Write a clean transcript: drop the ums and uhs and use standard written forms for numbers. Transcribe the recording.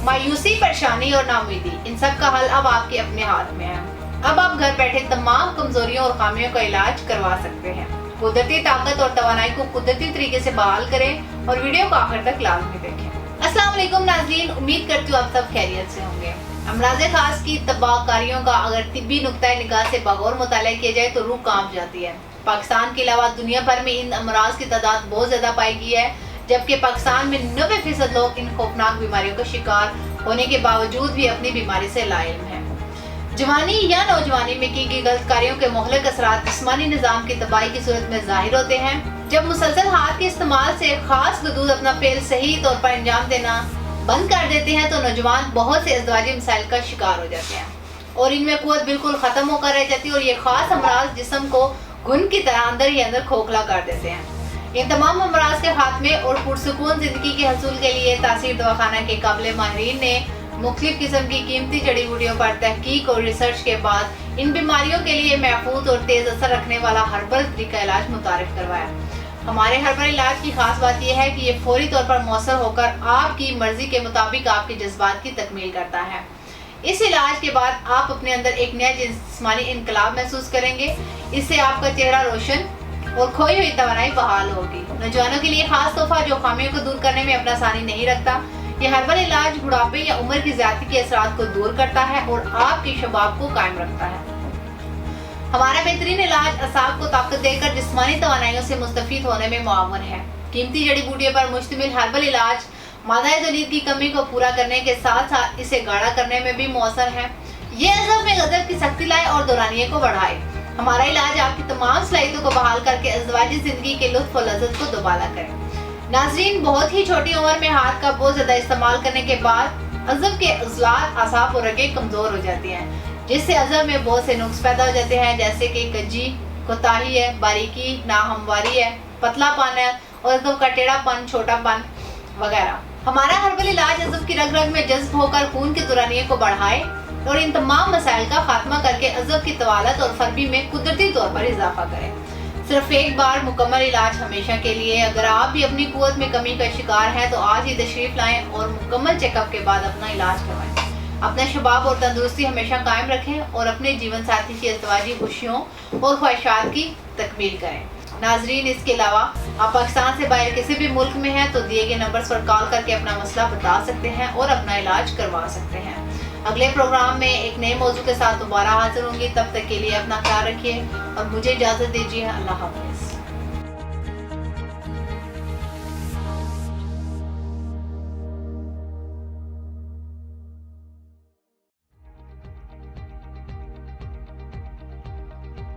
मायूसी, परेशानी और नाउमीदी, इन सब का हल अब आपके अपने हाथ में है। अब आप घर बैठे तमाम कमजोरियों और खामियों का इलाज करवा सकते हैं। कुदरती ताकत और तवानाई को कुदरती तरीके से बहाल करें और वीडियो को आखिर तक लाजमी देखें। अस्सलाम वालेकुम नाज़रीन, उम्मीद करती हूँ आप सब खैरियत से होंगे। अमराज़े खास की तबाहकारियों का अगर तिब्बी नुक्ता निगाह से बगौर मुताला किया जाए तो रूह कांप जाती है। पाकिस्तान के अलावा दुनिया भर में इन अमराज की तादाद बहुत ज्यादा पाई गई है, जबकि पाकिस्तान में 90% लोग इन खौफनाक बीमारियों का शिकार होने के बावजूद भी अपनी बीमारी से लाइल्म है। जवानी या नौजवानी में की गई गलत कार्यों के मोहलक असरात जिस्मानी निज़ाम की तबाही की सूरत में जाहिर होते हैं। जब मुसलसल हाथ के इस्तेमाल से खास गदूद अपना फेल सही तौर पर अंजाम देना बंद कर देते हैं तो नौजवान बहुत से अज़दवाजी मसाइल का शिकार हो जाते हैं और इनमें कुव्वत बिल्कुल खत्म होकर रह जाती है और ये खास अमराज जिस्म को घुन की तरह अंदर ही अंदर खोखला कर देते हैं। इन तमाम अमराज के खात्मे और पुरसुकून जिंदगी के हसूल के लिए तासीर दवाखाना के काबिल माहिरीन ने मुख्तलिफ किस्म की कीमती जड़ी बूटियों पर तहकीक और रिसर्च के बाद इन बीमारियों के लिए महफूज और तेज असर रखने वाला हर्बल तरीका इलाज मुतारिफ करवाया। हमारे हर्बल इलाज की खास बात यह है कि ये फौरी तौर पर मौसर होकर आपकी मर्जी के मुताबिक आपके जज्बात की तकमील करता है। इस इलाज के बाद आप अपने अंदर एक नया जिस्मानी इनकलाब महसूस करेंगे। इससे आपका चेहरा रोशन और खोई हुई तवानाई बहाल होगी। नौजवानों के लिए खास तोहफा जो खामियों को दूर करने में अपना आसानी नहीं रखता। यह हर्बल इलाज बुढ़ापे या उम्र की ज्यादती के असरात को दूर करता है और आपकी शबाब को कायम रखता है। हमारा बेहतरीन इलाज असाब को ताकत देकर जिस्मानी तवानाइयों से मुस्तफीद होने में मुआवन है। कीमती जड़ी बूटियों पर मुश्तमिल हर्बल इलाज मादा जलीद की कमी को पूरा करने के साथ साथ इसे गाढ़ा करने में भी मौसर है। ये अज़ब में गज़ब की सख्ती लाए और दौरानिये को बढ़ाए। हमारा इलाज आपकी तमाम सलाहियतों को बहाल करके अज़दवाजी जिंदगी के लुत्फ़ और लज़्ज़त को दोबाला करे। नाज़रीन, बहुत ही छोटी उम्र में हाथ का बहुत ज्यादा इस्तेमाल करने के बाद अज़ब के अज़लात, आसाब और रगें कमजोर हो जाती हैं, जिससे अज़ब में बहुत से नुक्स पैदा हो जाते हैं, जैसे कि कज्जी, कोताही है, बारीकी, नाहमवारी है, पतलापन है और अज़ब का टेढ़ापन, छोटापन वगैरह। हमारा हर्बल इलाज अज़ब की रग रग में जज्ब होकर खून की दौरानिये को बढ़ाए और इन तमाम मसाइल का खात्मा करके अज़ब की तवालत और फरबी में कुदरती तौर पर इजाफा करे। सिर्फ एक बार मुकम्मल इलाज हमेशा के लिए। अगर आप भी अपनी कुव्वत में कमी का शिकार हैं तो आज ही तशरीफ लाएं और मुकम्मल चेकअप के बाद अपना इलाज करवाएं। अपना शबाब और तंदुरुस्ती हमेशा कायम रखें और अपने जीवन साथी की अज़दवाजी खुशियों और ख्वाहिशात की तकमील करें। नाजरीन, इसके अलावा आप पाकिस्तान से बाहर किसी भी मुल्क में हैं तो दिए गए नंबर्स पर कॉल करके अपना मसला बता सकते हैं और अपना इलाज करवा सकते हैं। अगले प्रोग्राम में एक नए मौजू के साथ दोबारा हाजिर होंगी। तब तक के लिए अपना ख्याल रखिए और मुझे इजाज़त दीजिए। अल्लाह हाफ़िज़।